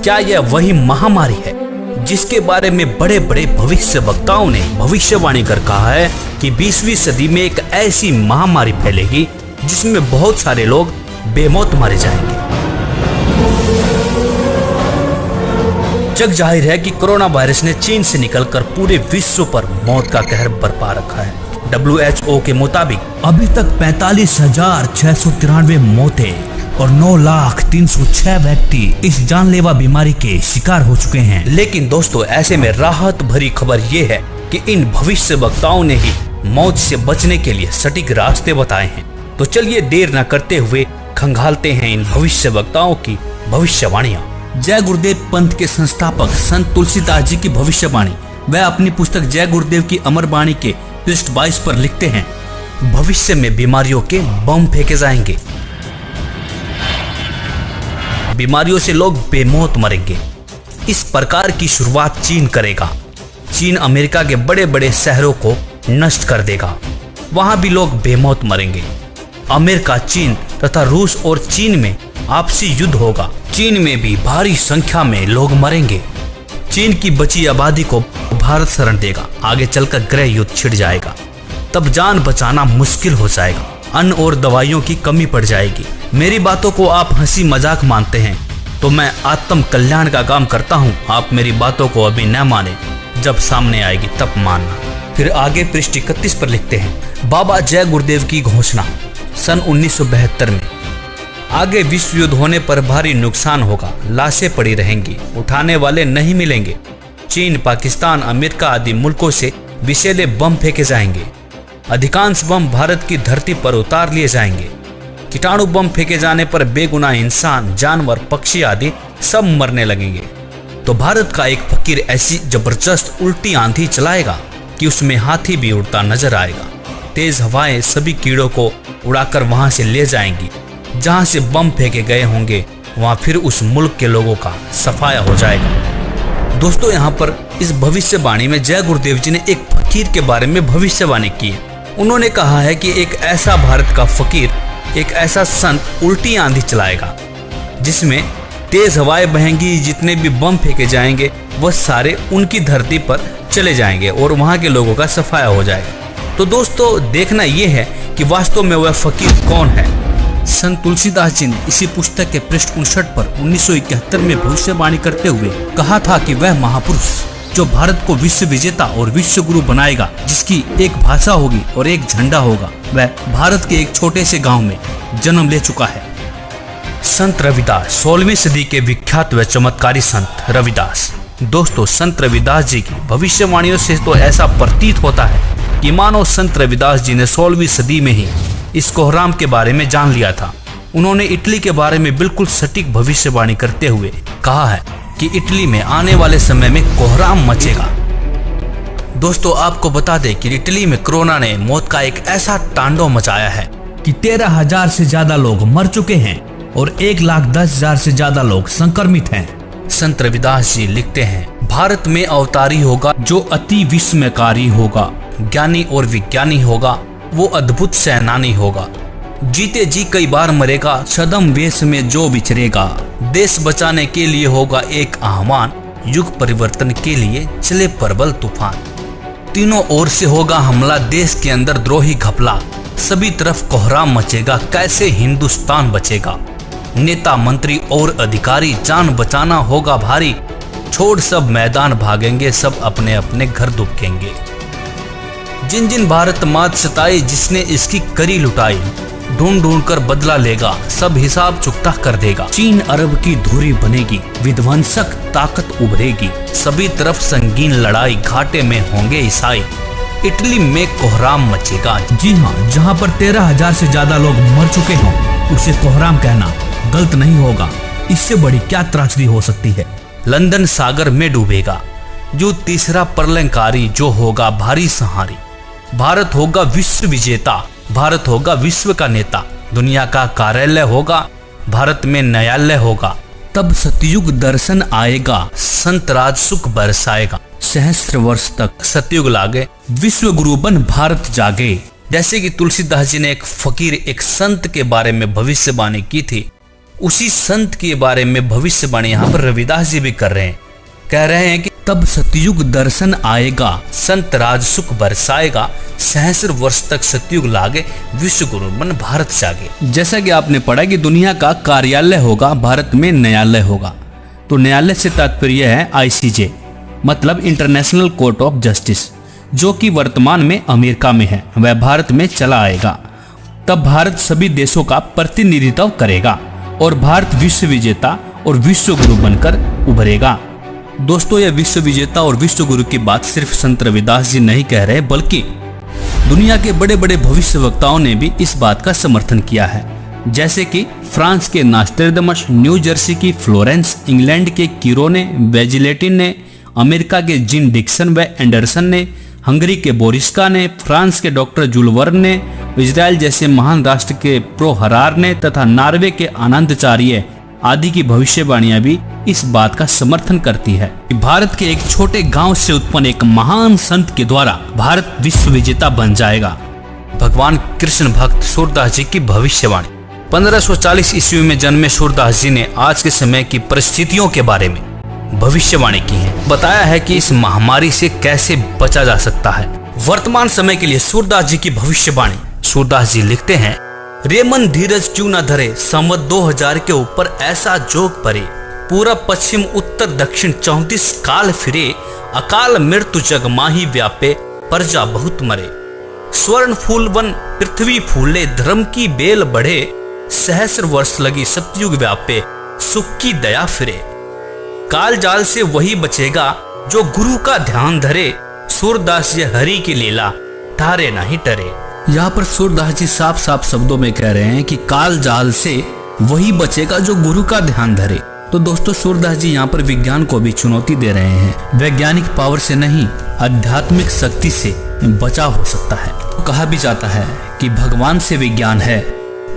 क्या यह वही महामारी है जिसके बारे में बड़े बड़े भविष्य वक्ताओं ने भविष्यवाणी कर कहा है कि 20वीं सदी में एक ऐसी महामारी फैलेगी जिसमें बहुत सारे लोग बेमौत मारे जाएंगे। जग जाहिर है कि कोरोना वायरस ने चीन से निकलकर पूरे विश्व पर मौत का कहर बरपा रखा है। WHO के मुताबिक अभी तक 45,693 मौतें और 9,03,06 व्यक्ति इस जानलेवा बीमारी के शिकार हो चुके हैं। लेकिन दोस्तों, ऐसे में राहत भरी खबर ये है कि इन भविष्य वक्ताओं ने ही मौत से बचने के लिए सटीक रास्ते बताए हैं। तो चलिए देर न करते हुए खंगालते हैं इन भविष्य वक्ताओं की भविष्यवाणियां। जय गुरुदेव पंथ के संस्थापक संत तुलसीदास जी की भविष्यवाणी वह अपनी पुस्तक जय गुरुदेव की अमर वाणी के पृष्ठ 22 पर लिखते हैं, भविष्य में बीमारियों के बम फेंके जाएंगे, बीमारियों से लोग बेमौत मरेंगे। इस प्रकार की शुरुआत चीन करेगा। चीन अमेरिका के बड़े बड़े शहरों को नष्ट कर देगा, वहां भी लोग बेमौत मरेंगे। अमेरिका, चीन तथा रूस और चीन में आपसी युद्ध होगा। चीन में भी भारी संख्या में लोग मरेंगे। चीन की बची आबादी को भारत शरण देगा। आगे चलकर गृह युद्ध छिड़ जाएगा, तब जान बचाना मुश्किल हो जाएगा। अन्न और दवाइयों की कमी पड़ जाएगी। मेरी बातों को आप हंसी मजाक मानते हैं तो मैं आत्म कल्याण का काम करता हूँ। आप मेरी बातों को अभी न माने, जब सामने आएगी तब मानना। फिर आगे पृष्ठ 31 पर लिखते हैं, बाबा जय गुरुदेव की घोषणा सन 1972 में, आगे विश्व युद्ध होने पर भारी नुकसान होगा, लाशें पड़ी रहेंगी, उठाने वाले नहीं मिलेंगे। चीन, पाकिस्तान, अमेरिका आदि मुल्कों से विषैले बम फेंके जाएंगे। अधिकांश बम भारत की धरती पर उतार लिए जाएंगे। कीटाणु बम फेंके जाने पर बेगुनाह इंसान, जानवर, पक्षी आदि सब मरने लगेंगे। तो भारत का एक फकीर ऐसी जबरदस्त उल्टी आंधी चलाएगा कि उसमें हाथी भी उड़ता नजर आएगा। तेज हवाएं सभी कीड़ों को उड़ाकर वहां से ले जाएंगी। जहां से बम फेंके गए होंगे वहां फिर उस मुल्क के लोगों का सफाया हो जाएगा। दोस्तों, यहाँ पर इस भविष्यवाणी में जय गुरुदेव जी ने एक फकीर के बारे में भविष्यवाणी की है। उन्होंने कहा है कि एक ऐसा भारत का फकीर, एक ऐसा संत उल्टी आंधी चलाएगा जिसमें तेज हवाएं बहेंगी। जितने भी बम फेंके जाएंगे वह सारे उनकी धरती पर चले जाएंगे और वहां के लोगों का सफाया हो जाएगा। तो दोस्तों, देखना यह है कि वास्तव में वह फकीर कौन है। संत तुलसीदास जी ने इसी पुस्तक के पृष्ठ 59 पर 1971 में भविष्यवाणी करते हुए कहा था कि वह महापुरुष जो भारत को विश्व विजेता और विश्व गुरु बनाएगा, जिसकी एक भाषा होगी और एक झंडा होगा, वह भारत के एक छोटे से गांव में जन्म ले चुका है। संत रविदास, 16वीं सदी के विख्यात व चमत्कारी संत रविदास। दोस्तों, संत रविदास जी की भविष्यवाणियों से तो ऐसा प्रतीत होता है कि मानो संत रविदास जी ने 16वीं सदी में ही इस कोहराम के बारे में जान लिया था। उन्होंने इटली के बारे में बिल्कुल सटीक भविष्यवाणी करते हुए कहा है कि इटली में आने वाले समय में कोहराम मचेगा। दोस्तों, आपको बता दें कि इटली में कोरोना ने मौत का एक ऐसा तांडव मचाया है कि 13,000 से ज्यादा लोग मर चुके हैं और 1,10,000 से ज्यादा लोग संक्रमित हैं। संत रविदास जी लिखते हैं, भारत में अवतारी होगा जो अति विस्मयकारी होगा, ज्ञानी और विज्ञानी होगा, वो अद्भुत सेनानी होगा, जीते जी कई बार मरेगा, छद्म वेश में जो विचरेगा, देश बचाने के लिए होगा एक आह्वान, युग परिवर्तन के लिए चले प्रबल तूफान, तीनों ओर से होगा हमला, देश के अंदर द्रोही घपला, सभी तरफ कोहराम मचेगा, कैसे हिंदुस्तान बचेगा, नेता मंत्री और अधिकारी जान बचाना होगा भारी, छोड़ सब मैदान भागेंगे, सब अपने अपने घर दुबकेंगे, जिन जिन भारत मात सताई, जिसने इसकी करी लुटाई, ढूंढ ढूंढ कर बदला लेगा, सब हिसाब चुकता कर देगा, चीन अरब की धुरी बनेगी, विध्वंसक ताकत उभरेगी, सभी तरफ संगीन लड़ाई, घाटे में होंगे ईसाई, इटली में कोहराम मचेगा। जी हाँ, जहाँ पर 13,000 से ज्यादा लोग मर चुके हों उसे कोहराम कहना गलत नहीं होगा। इससे बड़ी क्या त्रासदी हो सकती है। लंदन सागर में डूबेगा, जो तीसरा प्रलयंकारी, जो होगा भारी संहारी, भारत होगा विश्व विजेता, भारत होगा विश्व का नेता, दुनिया का कार्यालय होगा, भारत में न्यायालय होगा, तब सतयुग दर्शन आएगा, संत राज सुख बरसाएगा, सहस्त्र वर्ष तक सतयुग लागे, विश्व गुरु बन भारत जागे। जैसे कि तुलसीदास जी ने एक फकीर, एक संत के बारे में भविष्यवाणी की थी, उसी संत के बारे में भविष्यवाणी यहाँ पर रविदास जी भी कर रहे हैं। कह रहे हैं कि तब सतयुग दर्शन आएगा, संत राज सुख बरसाएगा, सहस्र वर्ष तक सतयुग लागे, विश्व गुरु मन भारत जागे। जैसा कि आपने पढ़ा कि दुनिया का कार्यालय होगा, भारत में न्यायालय होगा। तो न्यायालय से तात्पर्य है ICJ, मतलब इंटरनेशनल कोर्ट ऑफ जस्टिस, जो कि वर्तमान में अमेरिका में है, वह भारत में चला आएगा। तब भारत सभी देशों का प्रतिनिधित्व करेगा और भारत विश्व विजेता और विश्व गुरु बनकर उभरेगा। दोस्तों, यह विश्व विजेता और विश्व गुरु की बात सिर्फ संत रविदास जी नहीं कह रहे, बल्कि दुनिया के बड़े बड़े भविष्य वक्ताओं ने भी इस बात का समर्थन किया है। जैसे कि फ्रांस के नास्ट्रेडमस, न्यू जर्सी की फ्लोरेंस, इंग्लैंड के कीरोने, वेजिलेटिन ने, अमेरिका के जिन डिक्सन व एंडरसन ने, हंगरी के बोरिस्का ने, फ्रांस के डॉक्टर जुल वर्न ने, इजराइल जैसे महान राष्ट्र के प्रो हरार ने तथा नॉर्वे के आनंदचार्य आदि की भविष्यवाणियां भी इस बात का समर्थन करती है कि भारत के एक छोटे गांव से उत्पन्न एक महान संत के द्वारा भारत विश्व विजेता बन जाएगा। भगवान कृष्ण भक्त सूरदास जी की भविष्यवाणी। 1540 ईस्वी में जन्मे सूरदास जी ने आज के समय की परिस्थितियों के बारे में भविष्यवाणी की है। बताया है कि इस महामारी से कैसे बचा जा सकता है। वर्तमान समय के लिए सूरदास जी की भविष्यवाणी। सूरदास जी लिखते हैं, रे मन धीरज क्यों न धरे, संवत 2000 के ऊपर ऐसा जोग परे, पूरब पश्चिम उत्तर दक्षिण 34 काल फिरे, अकाल मृत्यु जग माही व्यापे, प्रजा बहुत मरे। स्वर्ण फूल वन पृथ्वी फूले, धर्म की बेल बढ़े, सहस्र वर्ष लगी सतयुग व्यापे, सुख की दया फिरे। काल जाल से वही बचेगा जो गुरु का ध्यान धरे, सूरदास ये हरि की लीला तारे नहीं टरे। यहाँ पर सूरदास जी साफ साफ शब्दों में कह रहे हैं कि काल जाल से वही बचेगा जो गुरु का ध्यान धरे। तो दोस्तों, सूरदास जी यहाँ पर विज्ञान को भी चुनौती दे रहे हैं। वैज्ञानिक पावर से नहीं, आध्यात्मिक शक्ति से बचाव हो सकता है। तो कहा भी जाता है कि भगवान से विज्ञान है,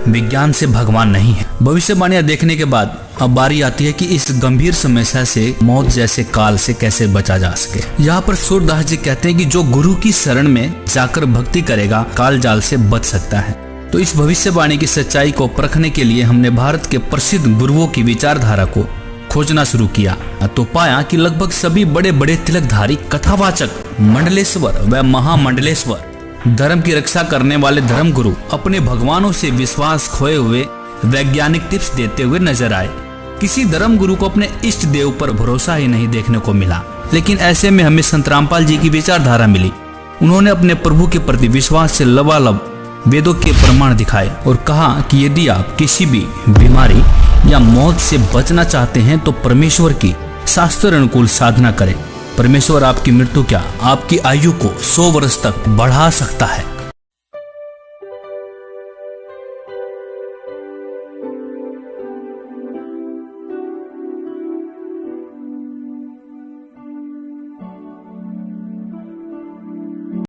विज्ञान से भगवान नहीं है। भविष्यवाणियां देखने के बाद अब बारी आती है कि इस गंभीर समस्या से, मौत जैसे काल से कैसे बचा जा सके। यहाँ पर सूरदास जी कहते हैं कि जो गुरु की शरण में जाकर भक्ति करेगा, काल जाल से बच सकता है। तो इस भविष्यवाणी की सच्चाई को परखने के लिए हमने भारत के प्रसिद्ध गुरुओं की विचारधारा को खोजना शुरू किया तो पाया कि लगभग सभी बड़े बड़े तिलकधारी, कथावाचक, मंडलेश्वर व महामंडलेश्वर, धर्म की रक्षा करने वाले धर्म गुरु अपने भगवानों से विश्वास खोए हुए वैज्ञानिक टिप्स देते हुए नजर आए। किसी धर्म गुरु को अपने इष्ट देव पर भरोसा ही नहीं देखने को मिला। लेकिन ऐसे में हमें संत रामपाल जी की विचारधारा मिली। उन्होंने अपने प्रभु के प्रति विश्वास से लबालब वेदों के प्रमाण दिखाए और कहा कि यदि आप किसी भी बीमारी या मौत से बचना चाहते हैं तो परमेश्वर की शास्त्र अनुकूल साधना करें। परमेश्वर आपकी मृत्यु क्या, आपकी आयु को 100 वर्ष तक बढ़ा सकता है।